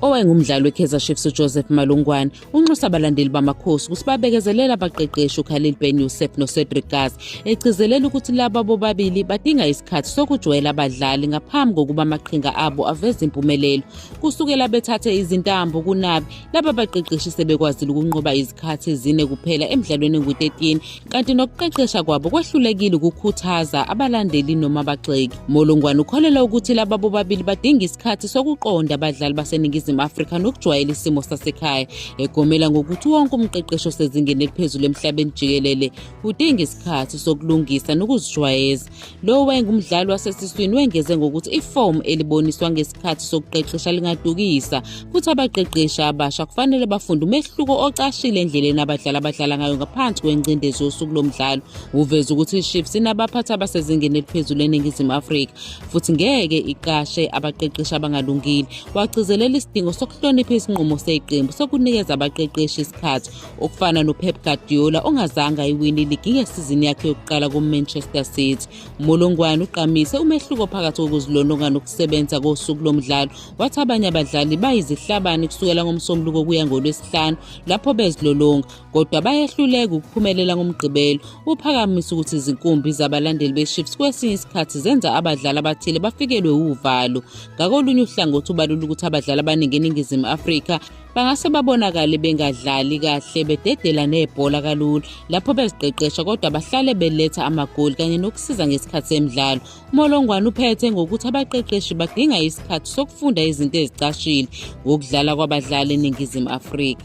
Owayengumdlali weKaizer Chiefs uJoseph Malungwane unxusa abalandeli bamakhosi ukuthi babekezelela abaqeqeshi uKhalil Ben Yusuf noCedric Gaza, egcizelela ukuthi laba bobabili badinga isikhathi sokujwayela abadlali ngaphambi kokuba amaqhinga abo aveze impumelelo. Kusukela bethathe izintambo kunabi, laba baqeqeshi sebekwazile ukunqoba izikhathi ezine kuphela emidlalweni engu-13, kanti nokuqeqesha kwabo kwahlulekile ukukhuthaza abalandeli noma abagxeki. Malungwane ukholelwa ukuthi laba bobabili badinga isikhathi sokuqonda abadlali baseNingizimu Afrika nokujwayela isimo sasekhaya, egomela ngokuthi wonke umqeqesho osezingeni eliphezulu emhlabeni jikelele udinga isikhathi sokulungisa nokuzijwayeza. Lo wayengumdlali wasesiswini wengeze ngokuthi ifomu eliboniswa ngesikhathi sokuqeqesha lingadukisa, futhi abaqeqeshi abasha kufanele bafunde umehluko ocashile endleleni abadlali abadlala ngayo ngaphansi kwengcindezi yosuku lomdlalo. Uveza ukuthi iChiefs inabaphathi abasezingeni eliphezulu eNingizimu Afrika futhi ngeke iqashe abaqeqeshi abangalungile. Wagcizelela isidingo sokuhlonipha isinqumo seqembu sokunikeza abaqeqeshi isikhathi, okufana noPep Guardiola ongazange ayiwine iligi ngesizini yakhe yokuqala kuManchester City. Malungwane uqamise umehluko phakathi kokuzilolonga nokusebenza kosuku lomdlalo, wathi abanye abadlali bayizihlabani kusukela ngoMsombuluko kuya ngoLwesihlanu lapho bezilolonga, kodwa bayehluleka ukuphumelela ngomgqibelo. Uphakamisa ukuthi izinkumbi zabalandeli beChiefs kwesinye isikhathi zenza abadlali abathile bafikelwe uvalo. Ngakolunye uhlangothi ubalula ukuthi abadlali abaningi eNingizimu Afrika bangase babonakale bengadlali kahle, bededela nebhola kalula lapho beziqeqesha, kodwa bahlale beletha amagoli kanye nokusiza ngesikhathi semidlalo. Malungwane uphethe ngokuthi abaqeqeshi badinga isikhathi sokufunda izinto ezicashile ngokudlala kwabadlali eNingizimu Afrika.